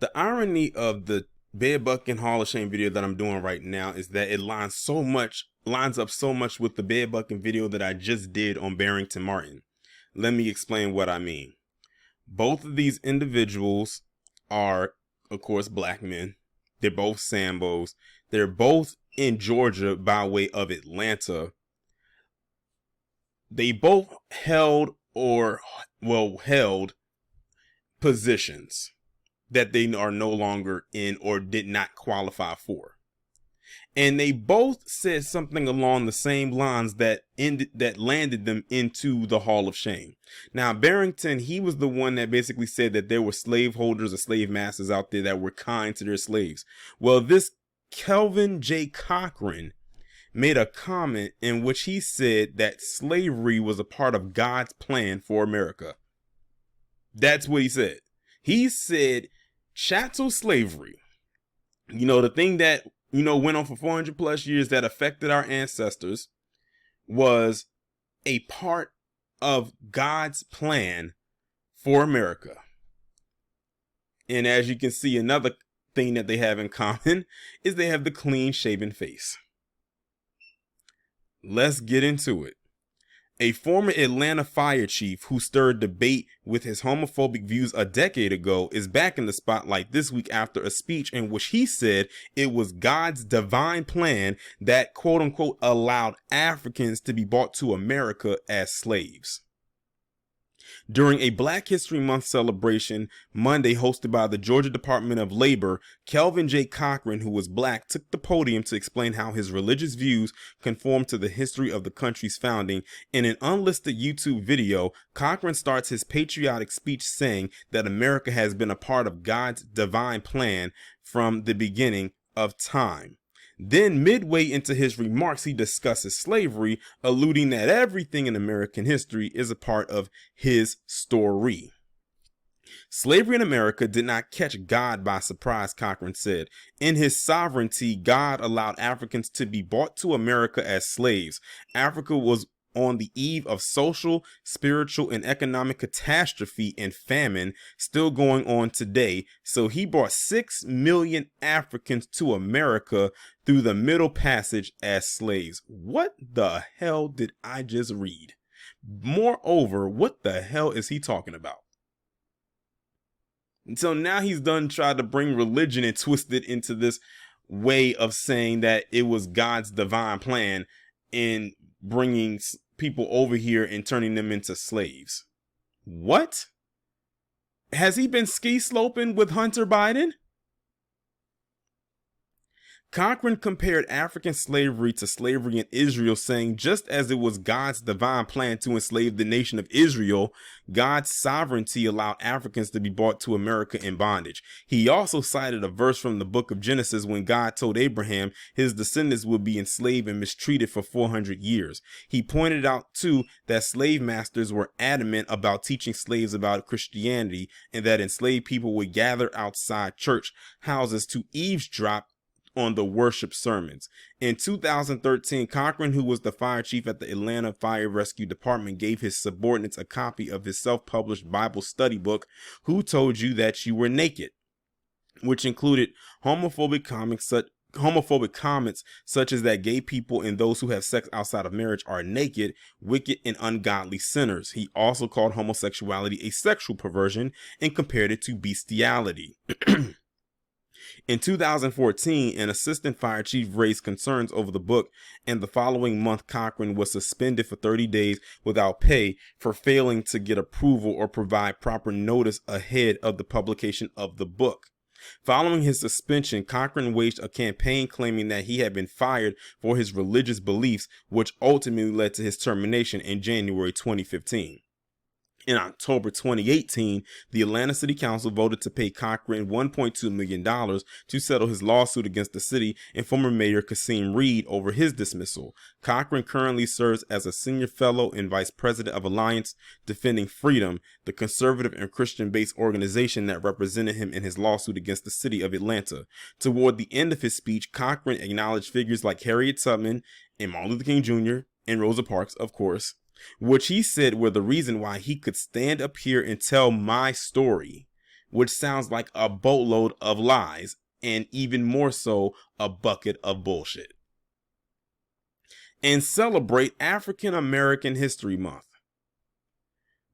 The irony of the bedbuckkken Hall of Shame video that I'm doing right now is that it lines up so much with the bedbuckkken video that I just did on Barrington Martin. Let me explain what I mean. Both of these individuals are, of course, black men. They're both Sambos. They're both in Georgia by way of Atlanta. They both held positions that they are no longer in or did not qualify for. And they both said something along the same lines that landed them into the Hall of Shame. Now, Barrington, he was the one that basically said that there were slaveholders or slave masters out there that were kind to their slaves. Well, this Kelvin J. Cochran made a comment in which he said that slavery was a part of God's plan for America. That's what he said. He said chattel slavery, the thing that, went on for 400 plus years that affected our ancestors, was a part of God's plan for America. And as you can see, another thing that they have in common is they have the clean shaven face. Let's get into it. A former Atlanta fire chief who stirred debate with his homophobic views a decade ago is back in the spotlight this week after a speech in which he said it was God's divine plan that, quote unquote, allowed Africans to be brought to America as slaves. During a Black History Month celebration Monday hosted by the Georgia Department of Labor, Kelvin J. Cochran, who was black, took the podium to explain how his religious views conform to the history of the country's founding. In an unlisted YouTube video, Cochran starts his patriotic speech saying that America has been a part of God's divine plan from the beginning of time. Then, midway into his remarks, he discusses slavery, alluding that everything in American history is a part of his story. Slavery in America did not catch God by surprise, Cochran said. In his sovereignty, God allowed Africans to be brought to America as slaves. Africa was on the eve of social, spiritual, and economic catastrophe and famine still going on today. So he brought 6 million Africans to America through the Middle Passage as slaves. What the hell did I just read? Moreover, what the hell is he talking about? And so now he's done tried to bring religion and twist it into this way of saying that it was God's divine plan in bringing people over here and turning them into slaves. What? Has he been ski sloping with Hunter Biden? Cochran compared African slavery to slavery in Israel, saying just as it was God's divine plan to enslave the nation of Israel, God's sovereignty allowed Africans to be brought to America in bondage. He also cited a verse from the book of Genesis when God told Abraham his descendants would be enslaved and mistreated for 400 years. He pointed out, too, that slave masters were adamant about teaching slaves about Christianity and that enslaved people would gather outside church houses to eavesdrop on the worship sermons. In 2013, Cochran, who was the fire chief at the Atlanta Fire Rescue Department, gave his subordinates a copy of his self-published Bible study book, Who Told You That You Were Naked?, which included homophobic comments such as that gay people and those who have sex outside of marriage are naked, wicked, and ungodly sinners. He also called homosexuality a sexual perversion and compared it to bestiality. In 2014, an assistant fire chief raised concerns over the book, and the following month, Cochran was suspended for 30 days without pay for failing to get approval or provide proper notice ahead of the publication of the book. Following his suspension, Cochran waged a campaign claiming that he had been fired for his religious beliefs, which ultimately led to his termination in January 2015. In October 2018, the Atlanta City Council voted to pay Cochran $1.2 million to settle his lawsuit against the city and former Mayor Kasim Reed over his dismissal. Cochran currently serves as a senior fellow and vice president of Alliance Defending Freedom, the conservative and Christian-based organization that represented him in his lawsuit against the city of Atlanta. Toward the end of his speech, Cochran acknowledged figures like Harriet Tubman and Martin Luther King Jr. and Rosa Parks, of course, which he said were the reason why he could stand up here and tell my story which sounds like a boatload of lies, and even more so, a bucket of bullshit. And celebrate African American History Month.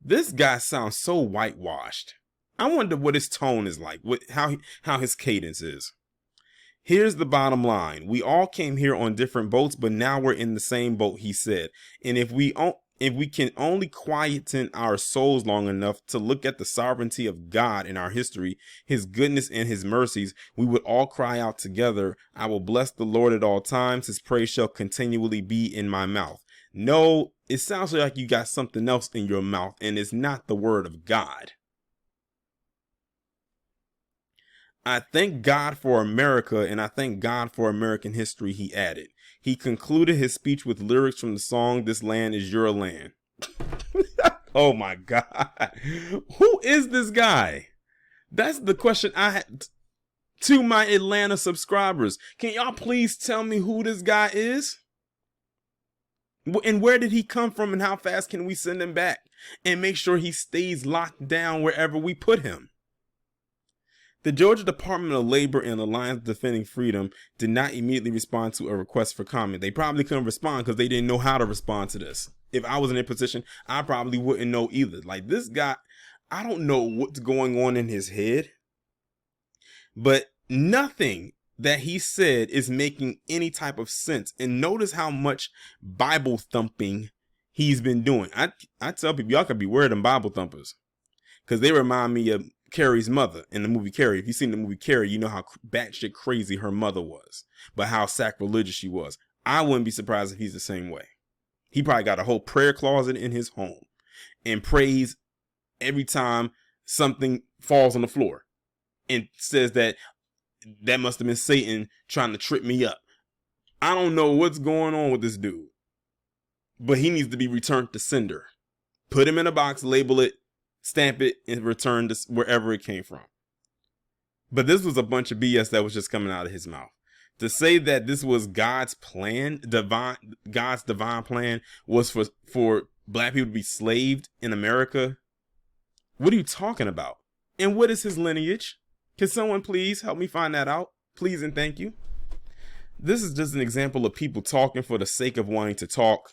This guy sounds so whitewashed. I wonder what his tone is like, how his cadence is. Here's the bottom line. We all came here on different boats, but now we're in the same boat, he said. And if we can only quieten our souls long enough to look at the sovereignty of God in our history, his goodness and his mercies, we would all cry out together, I will bless the Lord at all times. His praise shall continually be in my mouth. No, it sounds like you got something else in your mouth, and it's not the word of God. I thank God for America, and I thank God for American history, he added. He concluded his speech with lyrics from the song, This Land Is Your Land. Oh my God. Who is this guy? That's the question I had to my Atlanta subscribers. Can y'all please tell me who this guy is? And where did he come from, and how fast can we send him back and make sure he stays locked down wherever we put him? The Georgia Department of Labor and Alliance Defending Freedom did not immediately respond to a request for comment. They probably couldn't respond because they didn't know how to respond to this. If I was in their position, I probably wouldn't know either. Like, this guy, I don't know what's going on in his head, but nothing that he said is making any type of sense. And notice how much Bible thumping he's been doing. I tell people, y'all could be worried of Bible thumpers because they remind me of Carrie's mother in the movie Carrie. If you've seen the movie Carrie, you know how batshit crazy her mother was, but how sacrilegious she was. I wouldn't be surprised if he's the same way. He probably got a whole prayer closet in his home and prays every time something falls on the floor and says that must have been Satan trying to trip me up. I don't know what's going on with this dude, but he needs to be returned to sender. Put him in a box, label it, stamp it, and return to wherever it came from. But this was a bunch of BS that was just coming out of his mouth. To say that this was God's plan, God's divine plan was for black people to be slaved in America. What are you talking about? And what is his lineage? Can someone please help me find that out? Please and thank you. This is just an example of people talking for the sake of wanting to talk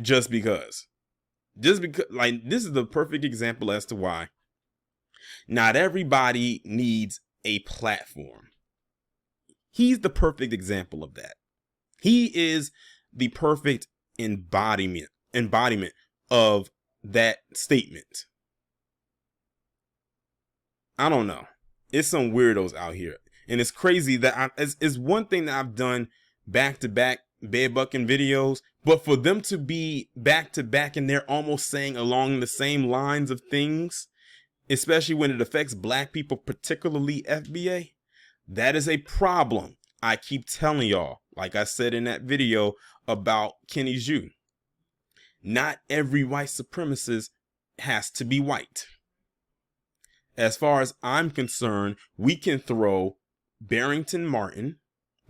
just because. Just because, like, this is the perfect example as to why not everybody needs a platform. He's the perfect example of that. He is the perfect embodiment of that statement. I don't know. It's some weirdos out here. And it's crazy that it's one thing that I've done back-to-back bedbuckkken videos, but for them to be back-to-back and they're almost saying along the same lines of things, especially when it affects black people, particularly FBA, that is a problem. I keep telling y'all, like I said in that video about Kenny Jew, not every white supremacist has to be white. As far as I'm concerned, we can throw Barrington Martin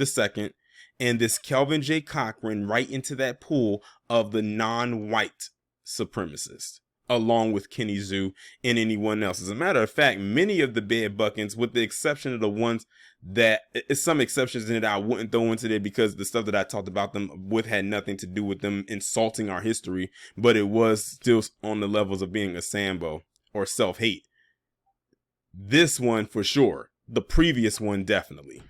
II and this Kelvin J. Cochran right into that pool of the non-white supremacists, along with Kenny Jew and anyone else. As a matter of fact, many of the bedbuckens, with the exception of the ones that, some exceptions in it I wouldn't throw into there because the stuff that I talked about them with had nothing to do with them insulting our history, but it was still on the levels of being a Sambo or self-hate. This one for sure. The previous one definitely.